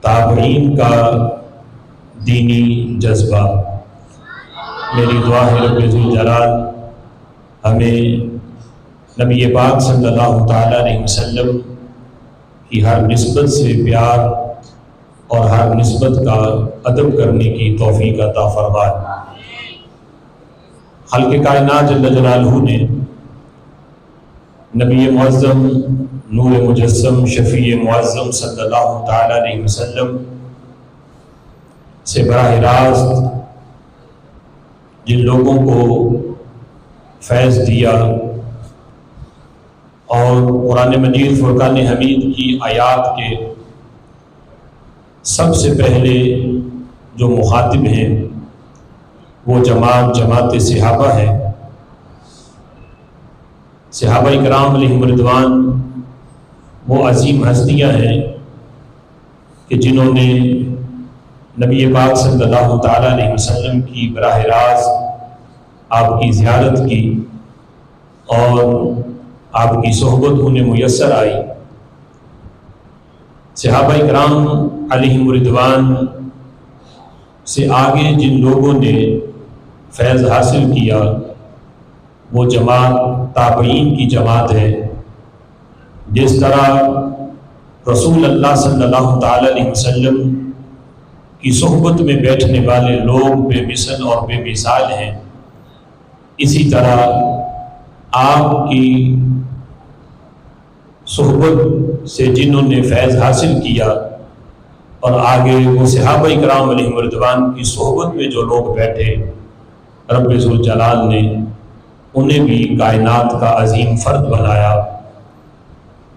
تابعین کا دینی جذبہ۔ میری دعا ہے رب ذوالجلال ہمیں نبی پاک صلی اللہ تعالیٰ علیہ وسلم کی ہر نسبت سے پیار اور ہر نسبت کا ادب کرنے کی توفیق عطا فرمائے۔ خالق کائنات جل جلالہ نے نبی معظم نور مجسم شفیع معظم صلی اللہ تعالیٰ علیہ وسلم سے براہ راست جن لوگوں کو فیض دیا اور قرآن مجید فرقان حمید کی آیات کے سب سے پہلے جو مخاطب ہیں وہ جماعت صحابہ ہے۔ صحابہ کرام علیہم رضوان وہ عظیم ہستیاں ہیں کہ جنہوں نے نبی پاک صلی اللہ تعالیٰ علیہ وسلم کی براہ راست آپ کی زیارت کی اور آپ کی صحبت انہیں میسر آئی۔ صحابہ کرام علیہم رضوان سے آگے جن لوگوں نے فیض حاصل کیا وہ جماعت تابعین کی جماعت ہے۔ جس طرح رسول اللہ صلی اللہ تعالیٰ علیہ وسلم کی صحبت میں بیٹھنے والے لوگ بے مثل اور بے مثال ہیں، اسی طرح آپ کی صحبت سے جنہوں نے فیض حاصل کیا اور آگے وہ صحابہ کرام علیہم رضوان کی صحبت میں جو لوگ بیٹھے، رب ذوالجلال نے انہیں بھی کائنات کا عظیم فرد بنایا۔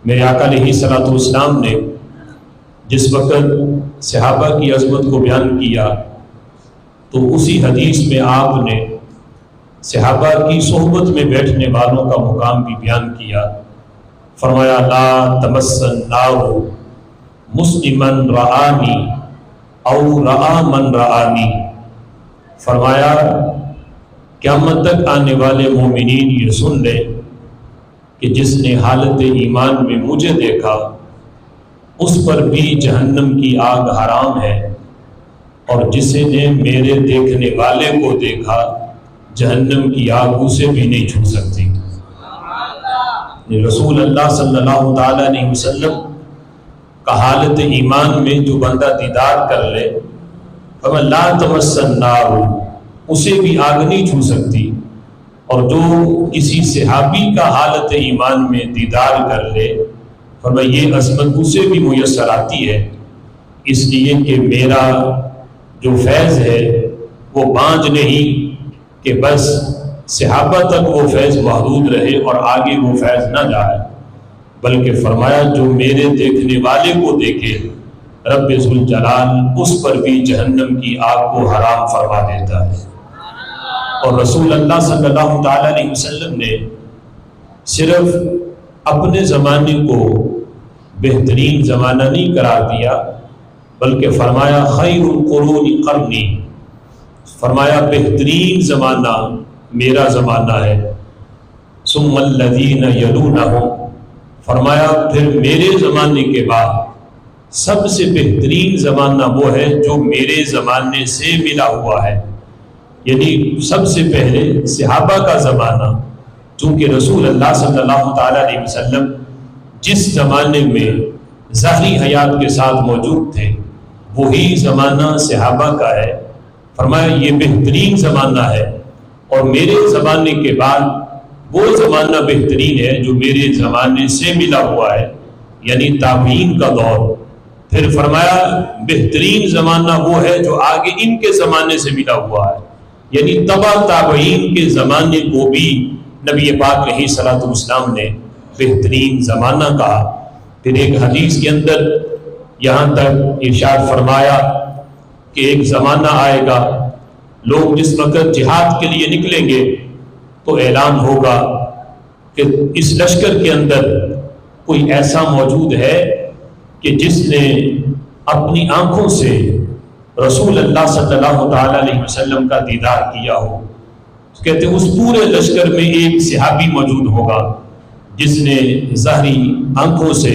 میرے آقا علیہ الصلوۃ والسلام نے جس وقت صحابہ کی عظمت کو بیان کیا تو اسی حدیث میں آپ نے صحابہ کی صحبت میں بیٹھنے والوں کا مقام بھی بیان کیا۔ فرمایا لا تمسن نار مسلمن رآنی او رآ من رآنی، فرمایا قیامت تک آنے والے مومنین یہ سن لے کہ جس نے حالت ایمان میں مجھے دیکھا اس پر بھی جہنم کی آگ حرام ہے، اور جس نے میرے دیکھنے والے کو دیکھا جہنم کی آگ اسے بھی نہیں چھو سکتی۔ رسول اللہ صلی اللہ تعالیٰ علیہ وسلم کا حالت ایمان میں جو بندہ دیدار کر لے فرمایا لا تمسن نار، اسے بھی آگ نہیں چھو سکتی، اور جو کسی صحابی کا حالت ایمان میں دیدار کر لے فرمایا یہ عظمت اسے بھی میسر آتی ہے، اس لیے کہ میرا جو فیض ہے وہ بانجھ نہیں کہ بس صحابہ تک وہ فیض محدود رہے اور آگے وہ فیض نہ جائے، بلکہ فرمایا جو میرے دیکھنے والے کو دیکھے رب ذوالجلال اس پر بھی جہنم کی آگ کو حرام فرما دیتا ہے۔ اور رسول اللہ صلی اللہ تعالیٰ علیہ وسلم نے صرف اپنے زمانے کو بہترین زمانہ نہیں قرار دیا بلکہ فرمایا خیر القرون قرنی، فرمایا بہترین زمانہ میرا زمانہ ہے، ثم الذین یلونہم، فرمایا پھر میرے زمانے کے بعد سب سے بہترین زمانہ وہ ہے جو میرے زمانے سے ملا ہوا ہے، یعنی سب سے پہلے صحابہ کا زمانہ، چونکہ رسول اللہ صلی اللہ تعالیٰ علیہ وسلم جس زمانے میں ظاہری حیات کے ساتھ موجود تھے وہی زمانہ صحابہ کا ہے۔ فرمایا یہ بہترین زمانہ ہے، اور میرے زمانے کے بعد وہ زمانہ بہترین ہے جو میرے زمانے سے ملا ہوا ہے، یعنی تابعین کا دور۔ پھر فرمایا بہترین زمانہ وہ ہے جو آگے ان کے زمانے سے ملا ہوا ہے، یعنی تبع تابعین کے زمانے کو بھی نبی پاک علیہ الصلوۃ والسلام نے بہترین زمانہ کہا۔ پھر ایک حدیث کے اندر یہاں تک ارشاد فرمایا کہ ایک زمانہ آئے گا لوگ جس وقت جہاد کے لیے نکلیں گے تو اعلان ہوگا کہ اس لشکر کے اندر کوئی ایسا موجود ہے کہ جس نے اپنی آنکھوں سے رسول اللہ صلی اللہ تعالیٰ علیہ وسلم کا دیدار کیا ہو۔ کہتے ہیں اس پورے لشکر میں ایک صحابی موجود ہوگا جس نے ظاہری آنکھوں سے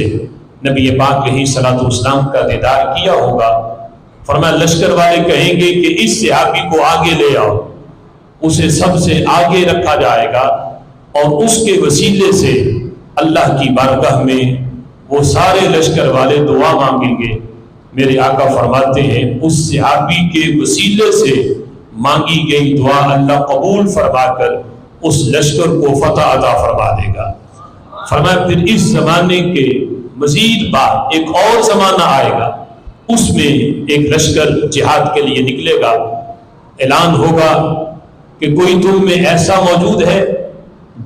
نبی پاک علیہ الصلوۃ والسلام کا دیدار کیا ہوگا۔ فرمایا لشکر والے کہیں گے کہ اس صحابی کو آگے لے آؤ، اسے سب سے آگے رکھا جائے گا اور اس کے وسیلے سے اللہ کی بارگاہ میں وہ سارے لشکر والے دعا مانگیں گے۔ میرے آقا فرماتے ہیں اس صحابی کے وسیلے سے مانگی گئی دعا اللہ قبول فرما کر اس لشکر کو فتح عطا فرما دے گا۔ فرمایا پھر اس زمانے کے مزید بعد ایک اور زمانہ آئے گا، اس میں ایک لشکر جہاد کے لیے نکلے گا، اعلان ہوگا کہ کوئی تم میں ایسا موجود ہے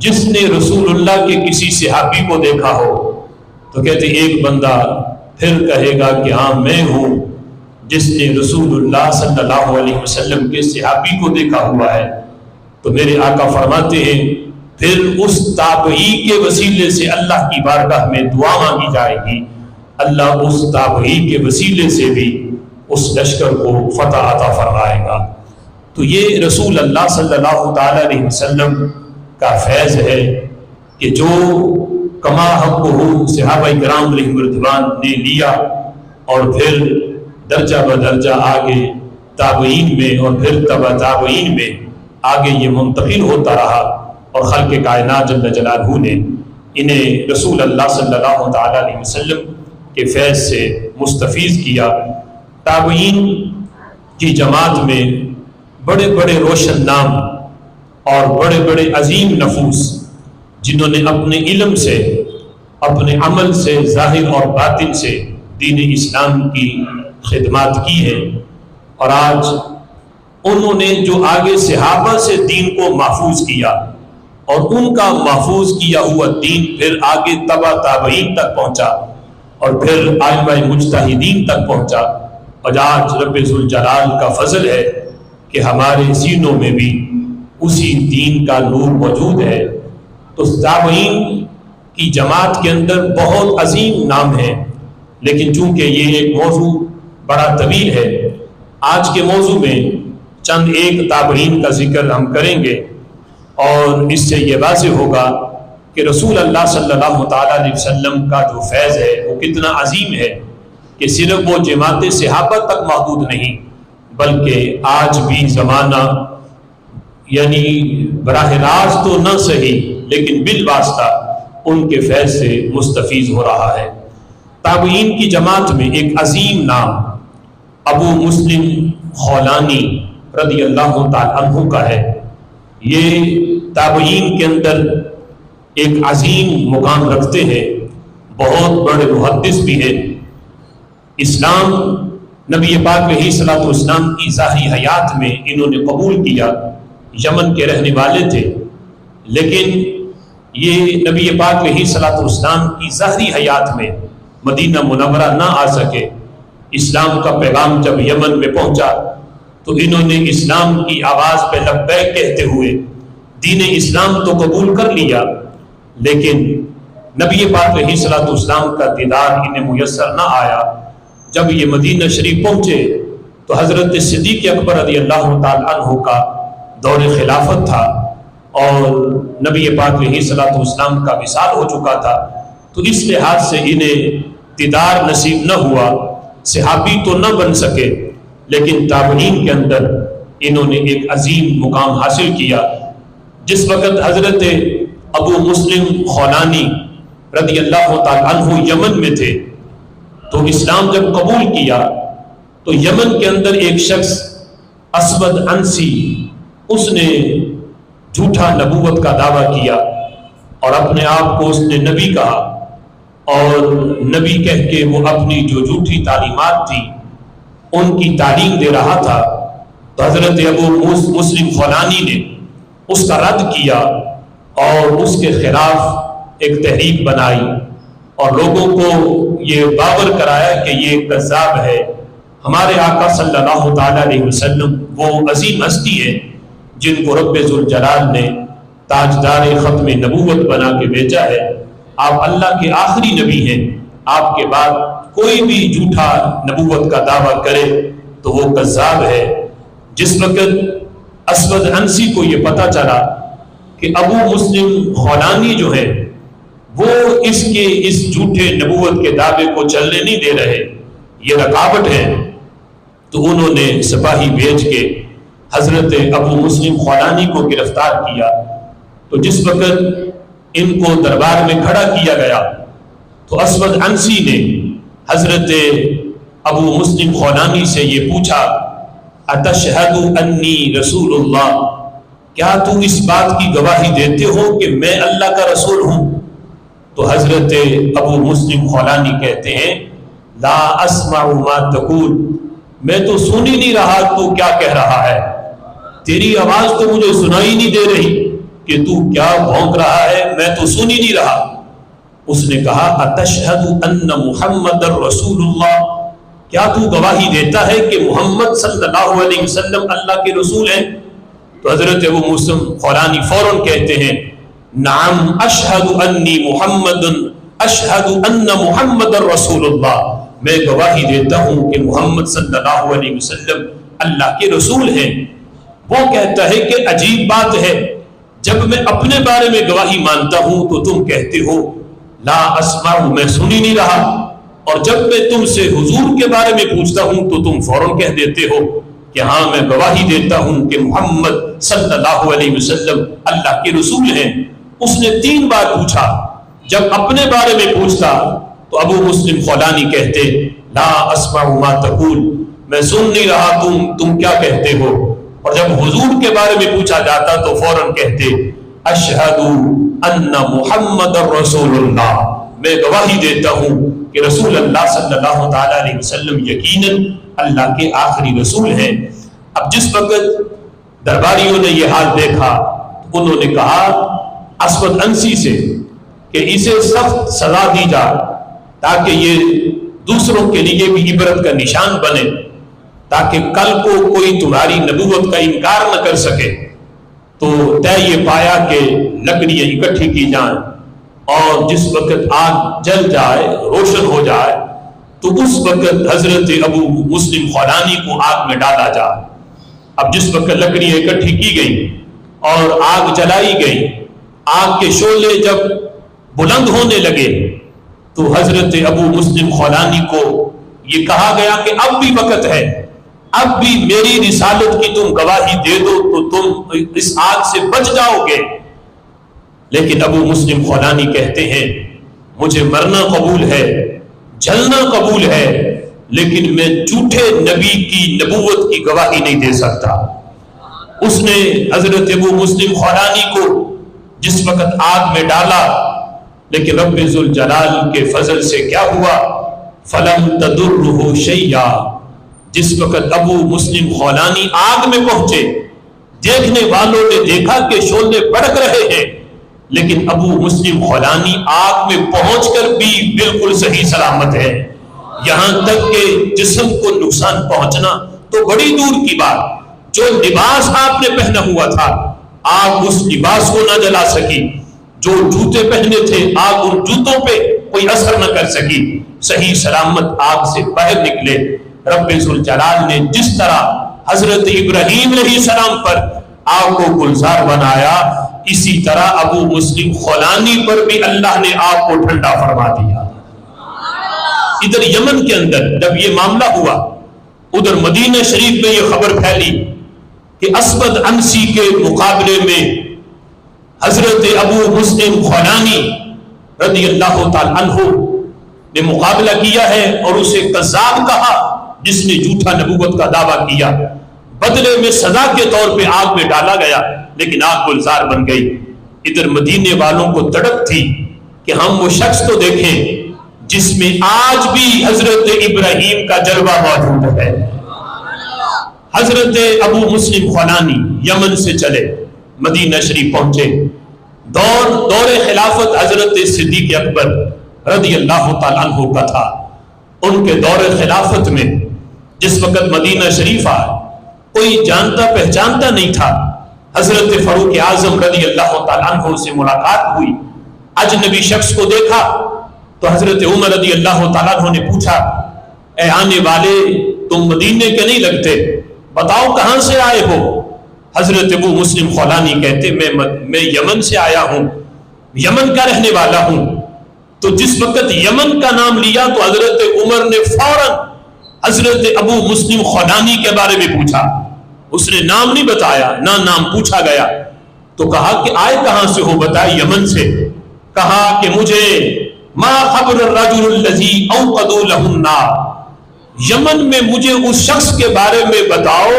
جس نے رسول اللہ کے کسی صحابی کو دیکھا ہو؟ تو کہتے ایک بندہ پھر کہے گا کہ ہاں میں ہوں جس نے رسول اللہ صلی اللہ علیہ وسلم کے صحابی کو دیکھا ہوا ہے۔ تو میرے آقا فرماتے ہیں پھر اس تابعی کے وسیلے سے اللہ کی بارگاہ میں دعا مانگی جائے گی، اللہ اس تابعی کے وسیلے سے بھی اس لشکر کو فتح عطا فرمائے گا۔ تو یہ رسول اللہ صلی اللہ تعالی علیہ وسلم کا فیض ہے کہ جو کما حق ہو صحابہ کرام علیہم رضوان نے لیا اور پھر درجہ بدرجہ آگے تابعین میں اور پھر تبع تابعین میں آگے یہ منتقل ہوتا رہا، اور خلق کائنات جل جلالہ نے انہیں رسول اللہ صلی اللہ تعالی علیہ وسلم کے فیض سے مستفیض کیا۔ تابعین کی جماعت میں بڑے بڑے روشن نام اور بڑے بڑے عظیم نفوس جنہوں نے اپنے علم سے، اپنے عمل سے، ظاہر اور باطن سے دین اسلام کی خدمات کی ہے، اور آج انہوں نے جو آگے صحابہ سے دین کو محفوظ کیا اور ان کا محفوظ کیا ہوا دین پھر آگے تبع تابعین تک پہنچا اور پھر ائمہ مجتہدین تک پہنچا، اور آج رب ذوالجلال کا فضل ہے کہ ہمارے سینوں میں بھی اسی دین کا نور موجود ہے۔ تو تابعین کی جماعت کے اندر بہت عظیم نام ہے، لیکن چونکہ یہ ایک موضوع بڑا طویل ہے، آج کے موضوع میں چند ایک تابعین کا ذکر ہم کریں گے، اور اس سے یہ واضح ہوگا کہ رسول اللہ صلی اللہ تعالیٰ علیہ وسلم کا جو فیض ہے وہ کتنا عظیم ہے کہ صرف وہ جماعت صحابہ تک محدود نہیں، بلکہ آج بھی زمانہ یعنی براہ راست تو نہ صحیح لیکن بالواسطہ ان کے فیض سے مستفیض ہو رہا ہے۔ تابعین کی جماعت میں ایک عظیم نام ابو مسلم خولانی رضی اللہ تعالیٰ عنہ کا ہے۔ یہ تابعین کے اندر ایک عظیم مقام رکھتے ہیں، بہت بڑے محدث بھی ہیں۔ اسلام نبی پاک علیہ الصلوۃ والسلام کی ظاہری حیات میں انہوں نے قبول کیا، یمن کے رہنے والے تھے، لیکن یہ نبی پاک علیہ الصلوۃ والسلام کی ظاہری حیات میں مدینہ منورہ نہ آ سکے۔ اسلام کا پیغام جب یمن میں پہنچا تو انہوں نے اسلام کی آواز پہ لبیک کہتے ہوئے دین اسلام تو قبول کر لیا، لیکن نبی پاک علیہ الصلوۃ والسلام کا دیدار انہیں میسر نہ آیا۔ جب یہ مدینہ شریف پہنچے تو حضرت صدیق اکبر رضی اللہ تعالیٰ عنہ کا دور خلافت تھا اور نبی پاک علیہ الصلوۃ والسلام کا وصال ہو چکا تھا، تو اس لحاظ سے انہیں دیدار نصیب نہ ہوا، صحابی تو نہ بن سکے، لیکن تابعین کے اندر انہوں نے ایک عظیم مقام حاصل کیا۔ جس وقت حضرت ابو مسلم خولانی رضی اللہ تعالیٰ عنہ یمن میں تھے تو اسلام جب قبول کیا تو یمن کے اندر ایک شخص اسود عنسی، اس نے جھوٹا نبوت کا دعویٰ کیا اور اپنے آپ کو اس نے نبی کہا، اور نبی کہہ کے وہ اپنی جو جھوٹی تعلیمات تھی ان کی تعلیم دے رہا تھا۔ تو حضرت ابو مسلم خولانی نے اس کا رد کیا اور اس کے خلاف ایک تحریک بنائی اور لوگوں کو یہ باور کرایا کہ یہ کذاب ہے۔ ہمارے آقا صلی اللہ تعالیٰ علیہ وسلم وہ عظیم ہستی ہے جن کو رب ذوالجلال نے تاجدار ختم نبوت بنا کے بھیجا ہے۔ آپ اللہ کے آخری نبی ہیں، آپ کے بعد کوئی بھی جھوٹا نبوت کا دعویٰ کرے تو وہ کذاب ہے۔ جس وقت اسود عنسی کو یہ پتہ چلا کہ ابو مسلم خولانی جو ہے وہ اس جھوٹے نبوت کے دعوے کو چلنے نہیں دے رہے، یہ رکاوٹ ہے۔ تو انہوں نے سپاہی بھیج کے حضرت ابو مسلم خولانی کو گرفتار کیا۔ تو جس وقت ان کو دربار میں کھڑا کیا گیا تو اسود عنسی نے حضرت ابو مسلم خولانی سے یہ پوچھا، اتشہد انی رسول اللہ، کیا تو اس بات کی گواہی دیتے ہو کہ میں اللہ کا رسول ہوں؟ تو حضرت ابو مسلم خولانی کہتے ہیں، لا اسمع ما تقول، میں تو سن ہی نہیں رہا تو کیا کہہ رہا ہے، تیری آواز تو مجھے سنائی نہیں دے رہی کہ تو کیا بھونک رہا ہے، میں تو سن ہی نہیں رہا۔ اس نے کہا، اتشہد ان محمد رسول اللہ، کیا تو گواہی دیتا ہے کہ محمد صلی اللہ علیہ وسلم اللہ کے رسول ہیں؟ تو حضرت ابو مسلم خولانی فوراً کہتے ہیں، نعم اشہد انی محمد، اشہد ان محمد رسول اللہ، میں گواہی دیتا ہوں کہ محمد صلی اللہ علیہ وسلم اللہ کے رسول ہیں۔ وہ کہتا ہے کہ عجیب بات ہے، جب میں اپنے بارے میں گواہی مانتا ہوں تو تم کہتے ہو لا اسمع، میں سن ہی نہیں رہا، اور جب میں تم سے حضور کے بارے میں پوچھتا ہوں تو تم فوراً کہہ دیتے ہو کہ ہاں میں گواہی دیتا ہوں کہ محمد صلی اللہ علیہ وسلم اللہ کے رسول ہیں۔ اس نے 3 بار پوچھا، جب اپنے بارے میں پوچھتا تو ابو مسلم خولانی کہتے، لا اسمع ما تقول، میں سن نہیں رہا تم کیا کہتے ہو، اور جب حضور کے بارے میں پوچھا جاتا تو فوراً کہتے، اشہد ان محمد رسول اللہ، میں گواہی دیتا ہوں کہ رسول اللہ صلی اللہ تعالیٰ علیہ وسلم یقیناً اللہ کے آخری رسول ہیں۔ اب جس وقت درباریوں نے یہ حال دیکھا تو انہوں نے کہا اسود عنسی سے کہ اسے سخت سزا دی جائے تاکہ یہ دوسروں کے لیے بھی عبرت کا نشان بنے، تاکہ کل کو کوئی تمہاری نبوت کا انکار نہ کر سکے۔ تو طے یہ پایا کہ لکڑیاں اکٹھی کی جائیں، اور جس وقت آگ جل جائے، روشن ہو جائے، تو اس وقت حضرت ابو مسلم خولانی کو آگ میں ڈالا جائے۔ اب جس وقت لکڑیاں اکٹھی کی گئی اور آگ جلائی گئی، آگ کے شعلے جب بلند ہونے لگے تو حضرت ابو مسلم خولانی کو یہ کہا گیا کہ اب بھی وقت ہے، اب بھی میری رسالت کی تم گواہی دے دو تو تم اس آگ سے بچ جاؤ گے۔ لیکن ابو مسلم خولانی کہتے ہیں، مجھے مرنا قبول ہے، جلنا قبول ہے، لیکن میں جھوٹے نبی کی نبوت کی گواہی نہیں دے سکتا۔ اس نے حضرت ابو مسلم خولانی کو جس وقت آگ میں ڈالا، لیکن رب ذوالجلال کے فضل سے کیا ہوا، فلم تدرہ شیئا، جس وقت ابو مسلم خولانی آگ میں پہنچے، دیکھنے والوں نے دیکھا کہ شعلے بھڑک رہے ہیں، لیکن ابو مسلم خولانی آگ میں پہنچ کر بھی بالکل صحیح سلامت ہے، یہاں تک کہ جسم کو نقصان پہنچنا تو بڑی دور کی بات، جو لباس آپ نے پہنا ہوا تھا آگ اس لباس کو نہ جلا سکی، جو جوتے پہنے تھے آگ ان جوتوں پہ کوئی اثر نہ کر سکی، صحیح سلامت آگ سے باہر نکلے۔ رب ذوالجلال نے جس طرح حضرت ابراہیم علیہ السلام پر آگ کو گلزار بنایا، اسی طرح ابو مسلم خولانی پر بھی اللہ نے آگ کو ٹھنڈا فرما دیا۔ ادھر یمن کے اندر جب یہ معاملہ ہوا، ادھر مدینہ شریف میں یہ خبر پھیلی کہ اسود عنسی کے مقابلے میں حضرت ابو مسلم خولانی رضی اللہ تعالی عنہ نے مقابلہ کیا ہے، اور اسے کذاب کہا جس نے جھوٹا نبوت کا دعویٰ کیا۔ بدلے میں سزا کے طور پہ آگ میں ڈالا گیا، لیکن آگ گلزار بن گئی۔ ادھر مدینے والوں کو تڑپ تھی کہ ہم وہ شخص تو دیکھیں جس میں آج بھی حضرت ابراہیم کا جلوہ موجود ہے۔ حضرت ابو مسلم خولانی یمن سے چلے، مدینہ شریف پہنچے۔ دور خلافت حضرت صدیق اکبر رضی اللہ تعالیٰ عنہ کا تھا۔ ان کے دور خلافت میں جس وقت مدینہ شریف آئے، کوئی جانتا پہچانتا نہیں تھا۔ حضرت فاروق اعظم رضی اللہ تعالیٰ عنہ سے ملاقات ہوئی، اجنبی شخص کو دیکھا تو حضرت عمر رضی اللہ تعالیٰ عنہ نے پوچھا، اے آنے والے، تم مدینے کے نہیں لگتے، بتاؤ کہاں سے آئے ہو؟ حضرت ابو مسلم خولانی کہتے، میں یمن سے آیا ہوں، یمن کا رہنے والا ہوں۔ تو جس وقت یمن کا نام لیا تو حضرت عمر نے فوراً حضرت ابو مسلم خولانی کے بارے میں پوچھا. اس نے نام نہیں بتایا، نہ نام پوچھا گیا. تو کہا کہ آئے کہاں سے ہو؟ بتائے یمن سے. کہا کہ مجھے ما خبر الرجل الذی اوقدوا له النار، یمن میں مجھے اس شخص کے بارے میں بتاؤ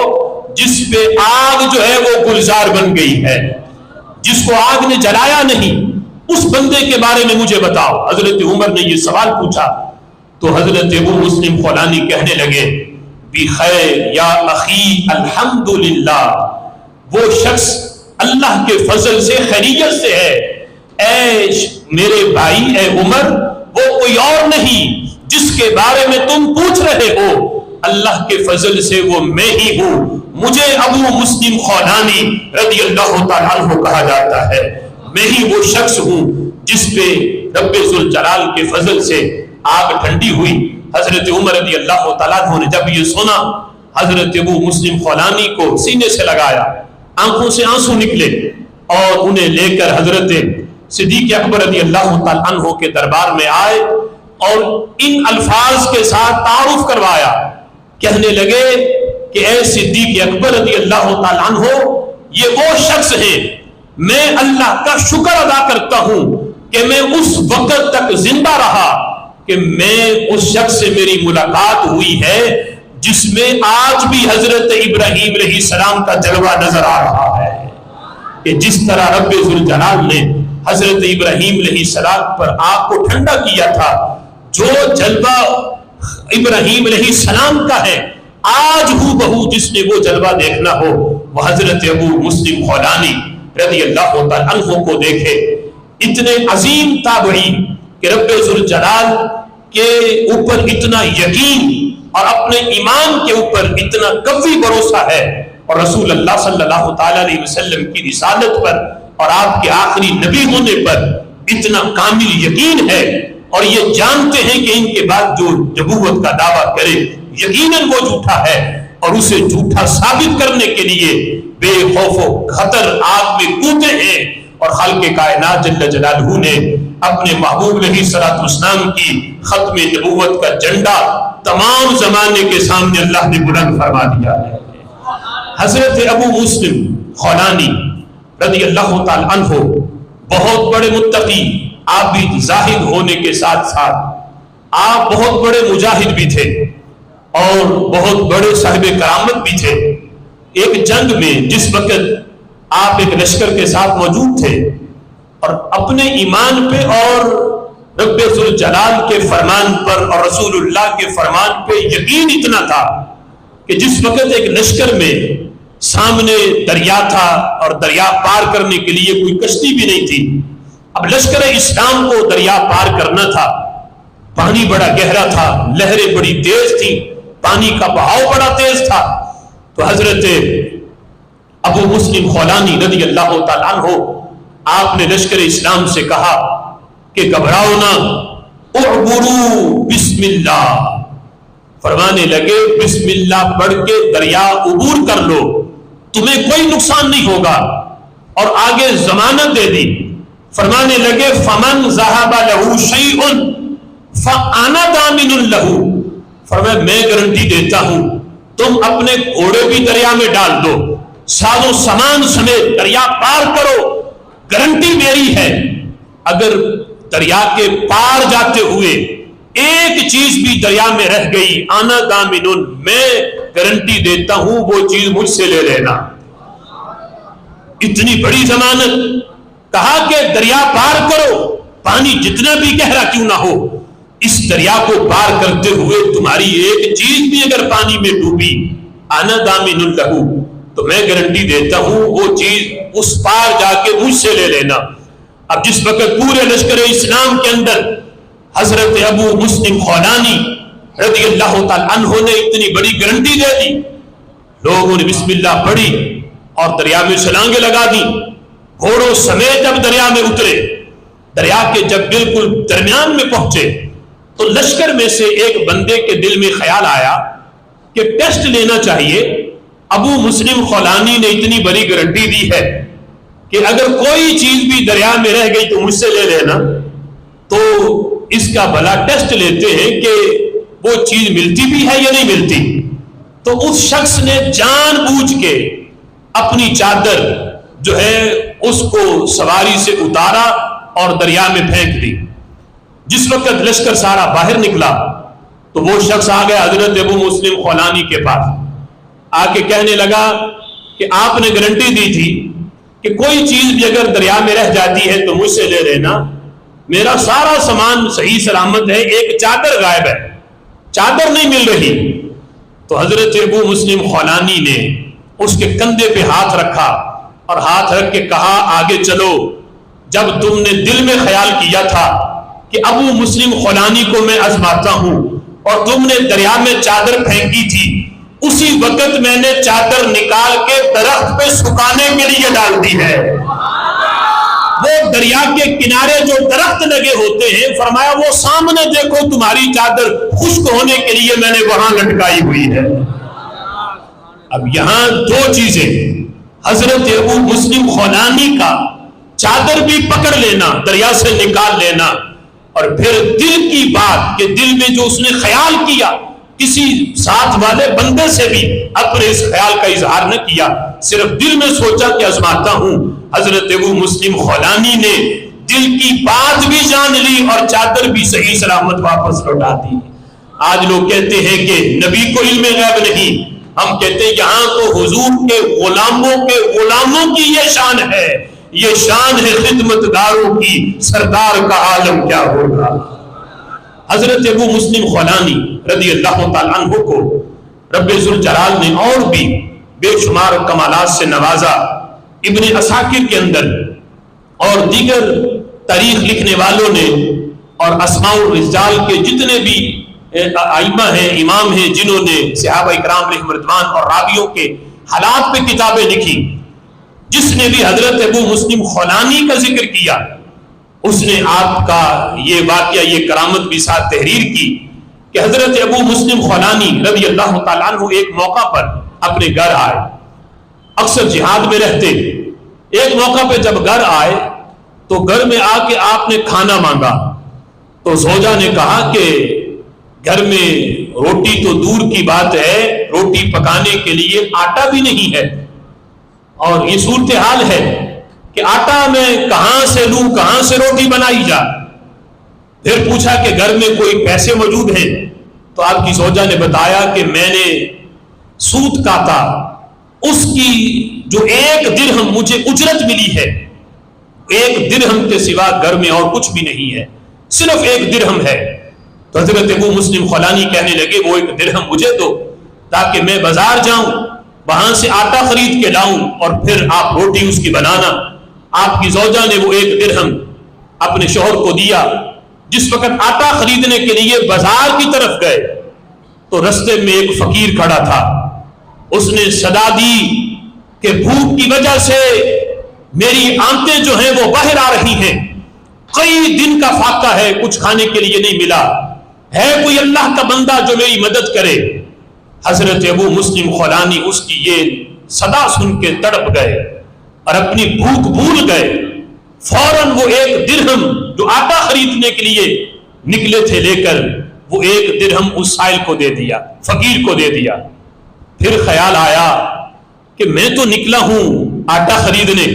جس پہ آگ جو ہے وہ گلزار بن گئی ہے، جس کو آگ نے جلایا نہیں، اس بندے کے بارے میں مجھے بتاؤ. حضرت عمر نے یہ سوال پوچھا تو حضرت ابو مسلم خولانی کہنے لگے بخیر یا اخی الحمدللہ، وہ شخص اللہ کے فضل سے خیریت سے ہے. اے میرے بھائی، اے عمر، وہ کوئی اور نہیں جس کے بارے میں تم پوچھ رہے ہو، اللہ کے فضل سے وہ میں ہی ہوں. مجھے ابو مسلم خولانی رضی اللہ تعالیٰ عنہ کہا جاتا ہے. میں ہی وہ شخص ہوں جس پہ رب ذوالجلال کے فضل سے آگ ٹھنڈی ہوئی. حضرت عمر رضی اللہ تعالیٰ عنہ نے جب یہ سنا، حضرت ابو مسلم خولانی کو سینے سے لگایا، آنکھوں سے آنسو نکلے اور انہیں لے کر حضرت صدیق اکبر رضی اللہ تعالیٰ عنہ کے دربار میں آئے اور ان الفاظ کے ساتھ تعارف کروایا. کہنے لگے کہ اے صدیق اکبر رضی اللہ تعالیٰ عنہ، یہ وہ شخص ہے، میں اللہ کا شکر ادا کرتا ہوں کہ میں اس وقت تک زندہ رہا کہ میں اس شخص سے میری ملاقات ہوئی ہے جس میں آج بھی حضرت ابراہیم علیہ السلام کا جلوہ نظر آ رہا ہے. کہ جس طرح رب ذوالجلال نے حضرت ابراہیم علیہ السلام پر آگ کو ٹھنڈا کیا تھا، جو جلوہ ابراہیم علیہ السلام کا ہے، آج ہو بہو جس نے وہ جلوہ دیکھنا ہو وہ حضرت ابو مسلم خولانی رضی اللہ تعالیٰ عنہ کو دیکھے. اتنے عظیم تابعین کہ رب ذوالجلال کے اوپر اتنا یقین اور اپنے ایمان کے اوپر اتنا قوی بھروسہ ہے، اور رسول اللہ صلی اللہ تعالیٰ علیہ وسلم کی رسالت پر اور آپ کے آخری نبی ہونے پر اتنا کامل یقین ہے، اور یہ جانتے ہیں کہ ان کے بعد جو نبوت کا دعویٰ کرے یقیناً وہ جھوٹا ہے، اور اسے جھوٹا ثابت کرنے کے لیے بے خوف و خطر آگ میں کودے ہیں. اور خالق کائنات جل جلالہ نے اپنے محبوب علیہ الصلوۃ والسلام کی ختم نبوت کا جھنڈا تمام زمانے کے سامنے اللہ نے بلند فرما دیا ہے. حضرت ابو مسلم خولانی رضی اللہ تعالی عنہ بہت بڑے متقی، عابد، زاہد ہونے کے ساتھ ساتھ آپ بہت بڑے مجاہد بھی تھے اور بہت بڑے صاحب کرامت بھی تھے. ایک جنگ میں جس وقت آپ ایک لشکر کے ساتھ موجود تھے اور اپنے ایمان پہ اور رب ذوالجلال کے فرمان پر اور رسول اللہ کے فرمان پہ یقین اتنا تھا کہ جس وقت ایک لشکر میں سامنے دریا تھا اور دریا پار کرنے کے لیے کوئی کشتی بھی نہیں تھی. اب لشکر اسلام کو دریا پار کرنا تھا، پانی بڑا گہرا تھا، لہریں بڑی تیز تھی، پانی کا بہاؤ بڑا تیز تھا. تو حضرت ابو مسلم خولانی رضی اللہ تعالیٰ عنہ آپ نے لشکر اسلام سے کہا کہ گھبراؤ نہ، اعبروا بسم اللہ، فرمانے لگے بسم اللہ پڑھ کے دریا عبور کر لو، تمہیں کوئی نقصان نہیں ہوگا. اور آگے ضمانت دے دی، فرمانے لگے فمن ذهب له شيء فانا ضامن له، فرمایا میں گارنٹی دیتا ہوں تم اپنے گھوڑے بھی دریا میں ڈال دو، ساز و سامان سمیت دریا پار کرو، گارنٹی میری ہے. اگر دریا کے پار جاتے ہوئے ایک چیز بھی دریا میں رہ گئی، آنا ضامن، میں گارنٹی دیتا ہوں وہ چیز مجھ سے لے لینا. اتنی بڑی ضمانت. کہا کہ دریا پار کرو، پانی جتنا بھی گہرا کیوں نہ ہو، اس دریا کو پار کرتے ہوئے تمہاری ایک چیز بھی اگر پانی میں ڈوبی، آنا ضامن لہو، تو میں گارنٹی دیتا ہوں وہ چیز اس پار جا کے مجھ سے لے لینا. اب جس وقت پورے لشکر اسلام کے اندر حضرت ابو مسلم خولانی رضی اللہ تعالی عنہ نے اتنی بڑی گارنٹی دے دی، لوگوں نے بسم اللہ پڑھی اور دریا میں چھلانگیں لگا دی. گھوڑوں سمیت جب دریا میں اترے، دریا کے جب بالکل درمیان میں پہنچے تو لشکر میں سے ایک بندے کے دل میں خیال آیا کہ ٹیسٹ لینا چاہیے. ابو مسلم خولانی نے اتنی بڑی گارنٹی دی ہے کہ اگر کوئی چیز بھی دریا میں رہ گئی تو مجھ سے لے لینا. تو اس کا بلا ٹیسٹ لیتے ہیں کہ وہ چیز ملتی بھی ہے یا نہیں ملتی. تو اس شخص نے جان بوجھ کے اپنی چادر جو ہے اس کو سواری سے اتارا اور دریا میں پھینک دی. جس وقت لشکر سارا باہر نکلا تو وہ شخص آ گیا حضرت ابو مسلم خولانی کے پاس، آ کے کہنے لگا کہ آپ نے گارنٹی دی تھی کہ کوئی چیز بھی اگر دریا میں رہ جاتی ہے تو مجھ سے لے لینا، میرا سارا سامان صحیح سلامت ہے، ایک چادر غائب ہے، چادر نہیں مل رہی. تو حضرت ابو مسلم خولانی نے اس کے کندھے پہ ہاتھ رکھا اور ہاتھ رکھ کے کہا آگے چلو. جب تم نے دل میں خیال کیا تھا کہ ابو مسلم خولانی کو میں آزماتا ہوں اور تم نے دریا میں چادر پھینکی تھی، اسی وقت میں نے چادر نکال کے درخت پہ سکانے کے لیے ڈال دی ہے. وہ دریا کے کنارے جو درخت لگے ہوتے ہیں، فرمایا وہ سامنے دیکھو تمہاری چادر خشک ہونے کے لیے میں نے وہاں لٹکائی ہوئی ہے. اب یہاں دو چیزیں، حضرت ابو مسلم خولانی کا چادر بھی پکڑ لینا، دریا سے نکال لینا، اور پھر دل کی بات کہ دل میں جو اس نے خیال کیا، کسی ساتھ والے بندے سے بھی اپنے اس خیال کا اظہار نہ کیا، صرف دل میں سوچا کہ آزماتا ہوں. حضرت ابو مسلم خولانی نے دل کی بات بھی جان لی اور چادر بھی صحیح سلامت واپس لوٹا دی. آج لوگ کہتے ہیں کہ نبی کو علم غیب نہیں، ہم کہتے ہیں یہاں تو حضور کے غلاموں کی یہ شان ہے، یہ شان ہے خدمت گاروں کی، سردار کا عالم کیا ہوگا. حضرت ابو مسلم خولانی رضی اللہ تعالیٰ عنہ کو رب ذوالجلال نے اور بھی بے شمار کمالات سے نوازا. ابن عساکر کے اندر اور دیگر تاریخ لکھنے والوں نے اور اسماء الرجال کے جتنے بھی ائمہ ہیں، امام ہیں، جنہوں نے صحابہ اکرام علیہم رضوان اور راویوں کے حالات پہ کتابیں لکھی، جس نے بھی حضرت ابو مسلم خولانی کا ذکر کیا، اس نے آپ کا یہ واقعہ، یہ کرامت بھی ساتھ تحریر کی کہ حضرت ابو مسلم خولانی رضی اللہ تعالیٰ عنہ ایک موقع پر اپنے گھر آئے. اکثر جہاد میں رہتے، ایک موقع پہ جب گھر آئے تو گھر میں آ کے آپ نے کھانا مانگا. تو زوجہ نے کہا کہ گھر میں روٹی تو دور کی بات ہے، روٹی پکانے کے لیے آٹا بھی نہیں ہے، اور یہ صورتحال ہے کہ آٹا میں کہاں سے لوں، کہاں سے روٹی بنائی جائے. پھر پوچھا کہ گھر میں کوئی پیسے موجود ہیں؟ تو آپ کی زوجہ نے بتایا کہ میں نے سود کاتا، اس کی جو 1 درہم مجھے اجرت ملی ہے، 1 درہم کے سوا گھر میں اور کچھ بھی نہیں ہے، صرف 1 درہم ہے. تو حضرت ابو مسلم خولانی کہنے لگے وہ 1 درہم مجھے دو تاکہ میں بازار جاؤں، وہاں سے آٹا خرید کے لاؤں اور پھر آپ روٹی اس کی بنانا. آپ کی زوجہ نے وہ 1 درہم اپنے شوہر کو دیا. جس وقت آٹا خریدنے کے لیے بازار کی طرف گئے تو رستے میں ایک فقیر کھڑا تھا. اس نے صدا دی کہ بھوک کی وجہ سے میری آنتیں جو ہیں وہ باہر آ رہی ہیں، کئی دن کا فاقہ ہے، کچھ کھانے کے لیے نہیں ملا، ہے کوئی اللہ کا بندہ جو میری مدد کرے. حضرت ابو مسلم خولانی اس کی یہ صدا سن کے تڑپ گئے اور اپنی بھوک بھول گئے. فوراً وہ 1 درہم جو آٹا خریدنے کے لیے نکلے تھے لے کر، وہ 1 درہم اس سائل کو دے دیا، فقیر کو دے دیا. پھر خیال آیا کہ میں تو نکلا ہوں آٹا خریدنے،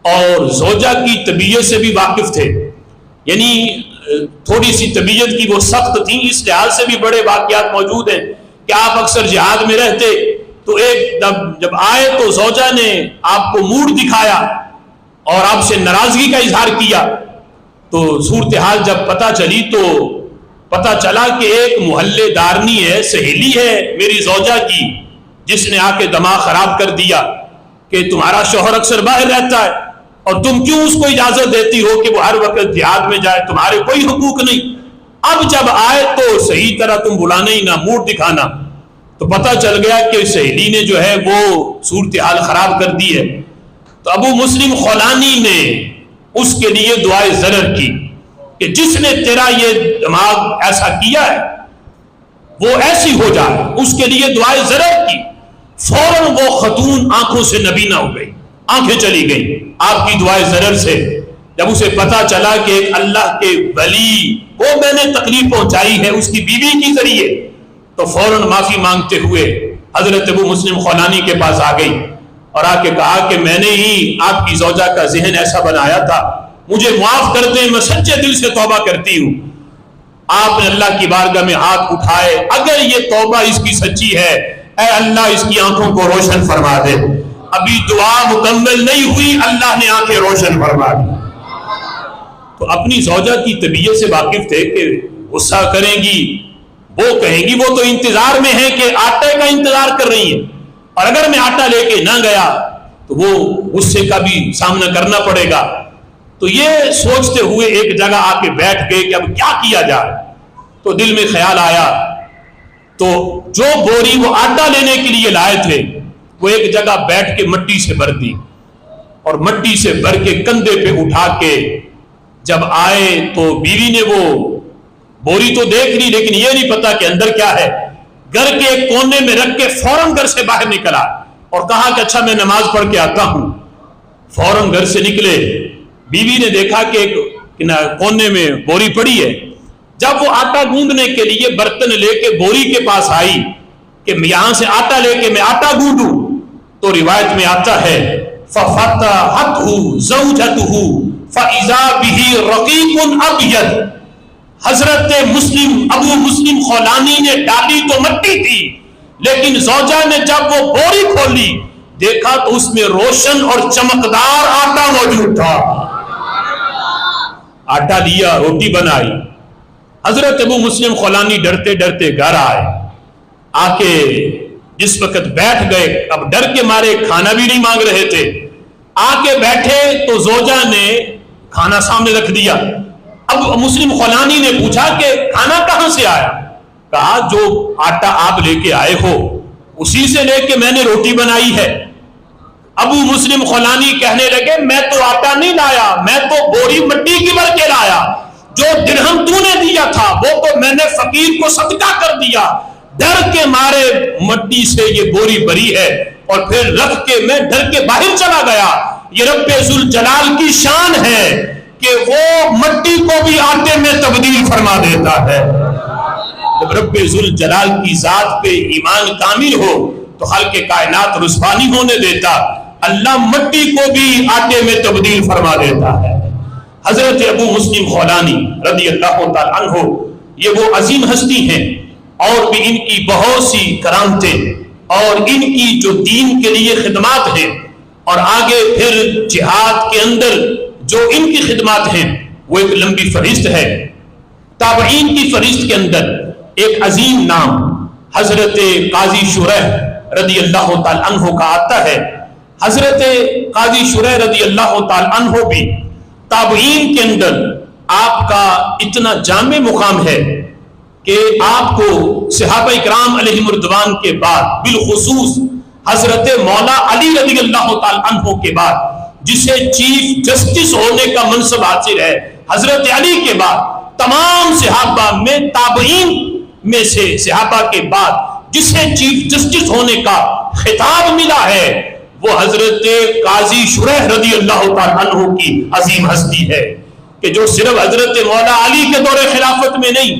اور زوجہ کی طبیعت سے بھی واقف تھے، یعنی تھوڑی سی طبیعت کی وہ سخت تھی، اس لحاظ سے بھی بڑے واقعات موجود ہیں کہ آپ اکثر جہاد میں رہتے تو ایک جب آئے تو زوجہ نے آپ کو موڈ دکھایا اور آپ سے ناراضگی کا اظہار کیا. تو صورتحال جب پتہ چلی تو پتہ چلا کہ ایک محلے دارنی ہے، سہیلی ہے میری زوجہ کی، جس نے آ کے دماغ خراب کر دیا کہ تمہارا شوہر اکثر باہر رہتا ہے اور تم کیوں اس کو اجازت دیتی ہو کہ وہ ہر وقت جہاد میں جائے، تمہارے کوئی حقوق نہیں. اب جب آئے تو صحیح طرح تم بلانا ہی نہ، موڈ دکھانا. تو پتہ چل گیا کہ سہیلی نے جو ہے وہ صورتحال خراب کر دی ہے. تو ابو مسلم خولانی نے اس کے لیے دعائے ضرر کی کہ جس نے تیرا یہ دماغ ایسا کیا ہے وہ ایسی ہو جائے، اس کے لیے دعائے ضرر کی. فوراً وہ خاتون آنکھوں سے نبینا ہو گئی، آنکھیں چلی گئی آپ کی دعائے ضرر سے. جب اسے پتا چلا کہ ایک اللہ کے ولی کو میں نے تکلیف پہنچائی ہے اس کی بیوی کے ذریعے، تو فوراً معافی مانگتے ہوئے حضرت ابو مسلم خولانی کے پاس آ گئی اور آ کے کہا کہ میں نے ہی آپ کی زوجہ کا ذہن ایسا بنایا تھا، مجھے معاف کر دیں، میں سچے دل سے توبہ کرتی ہوں۔ آپ نے اللہ کی بارگاہ میں ہاتھ اٹھائے، اگر یہ توبہ اس کی سچی ہے، اے اللہ اس کی آنکھوں کو روشن فرما دے۔ ابھی دعا مکمل نہیں ہوئی، اللہ نے آنکھیں روشن فرما دی۔ تو اپنی زوجہ کی طبیعت سے واقف تھے کہ غصہ کریں گی، وہ کہیں گی وہ تو انتظار میں ہے کہ آٹے کا انتظار کر رہی ہے، اور اگر میں آٹا لے کے نہ گیا تو وہ غصے کا بھی سامنا کرنا پڑے گا۔ تو یہ سوچتے ہوئے ایک جگہ آ کے بیٹھ گئے کہ اب کیا کیا جائے۔ تو دل میں خیال آیا، تو جو بوری وہ آٹا لینے کے لیے لائے تھے وہ ایک جگہ بیٹھ کے مٹی سے بھر دی، اور مٹی سے بھر کے کندھے پہ اٹھا کے جب آئے تو بیوی نے وہ بوری تو دیکھ لی لیکن یہ نہیں پتا کہ اندر کیا ہے، گھر کے ایک کونے میں رکھ کے فوراً گھر سے باہر نکلا اور کہا کہ اچھا میں نماز پڑھ کے آتا ہوں۔ فوراً گھر سے نکلے، بیوی نے دیکھا کہ ایک کونے میں بوری پڑی ہے۔ جب وہ آٹا گوندنے کے لیے برتن لے کے بوری کے پاس آئی کہ یہاں سے آٹا لے کے میں آٹا گوندوں، تو روایت میں آتا ہے فَفَتَحَتْهُ زَوْجَتُهُ فَإِذَا بِهِ رَقِيقٌ أَبْيَضٌ۔ حضرت ابو مسلم خولانی نے ڈالی تو مٹی تھی، لیکن زوجہ نے جب وہ بوری کھولی دیکھا تو اس میں روشن اور چمکدار آٹا موجود تھا۔ آٹا لیا، روٹی بنائی۔ حضرت ابو مسلم خولانی ڈرتے ڈرتے گھر آئے، آ کے جس وقت بیٹھ گئے، اب ڈر کے مارے کھانا بھی نہیں مانگ رہے تھے، آ کے بیٹھے تو زوجہ نے کھانا سامنے رکھ دیا۔ اب مسلم خولانی نے پوچھا کہ کھانا کہاں سے آیا؟ کہا جو آٹا آپ لے کے آئے ہو اسی سے لے کے میں نے روٹی بنائی ہے۔ ابو مسلم خولانی کہنے لگے میں تو آٹا نہیں لایا، میں تو بوری مٹی کی بھر کے لایا، جو درہم تو نے دیا تھا وہ تو میں نے فقیر کو صدقہ کر دیا۔ ڈر کے مارے مٹی سے یہ بوری بھری ہے، اور پھر رکھ کے میں ڈر کے باہر چلا گیا۔ یہ رب ذوالجلال کی شان ہے کہ وہ مٹی کو بھی آٹے میں تبدیل فرما دیتا ہے۔ جب رب ذوالجلال کی ذات پہ ایمان کامل ہو تو خلق کائنات رسوا نہیں ہونے دیتا، اللہ مٹی کو بھی آٹے میں تبدیل فرما دیتا ہے۔ حضرت ابو مسلم خولانی رضی اللہ تعالی عنہ یہ وہ عظیم ہستی ہیں، اور بھی ان کی بہت سی کرامتیں اور ان کی جو دین کے لیے خدمات ہیں، اور آگے پھر جہاد کے اندر جو ان کی خدمات ہیں وہ ایک لمبی فہرست ہے۔ تابعین کی فہرست کے اندر ایک عظیم نام حضرت قاضی شریح رضی اللہ تعالی عنہ کا آتا ہے۔ حضرت قاضی شریح رضی اللہ تعالی عنہ بھی تابعین کے اندر آپ کا اتنا جامع مقام ہے کہ آپ کو صحابہ اکرام علیہم رضوان کے بعد بالخصوص حضرت مولا علی رضی اللہ تعالی عنہ کے بعد جسے چیف جسٹس ہونے کا منصب حاصل ہے، حضرت علی کے بعد تمام صحابہ میں تابعین میں سے صحابہ کے بعد جسے چیف جسٹس ہونے کا خطاب ملا ہے وہ حضرت قاضی شریح رضی اللہ تعالی عنہ کی عظیم ہستی ہے، کہ جو صرف حضرت مولا علی کے دور خلافت میں نہیں،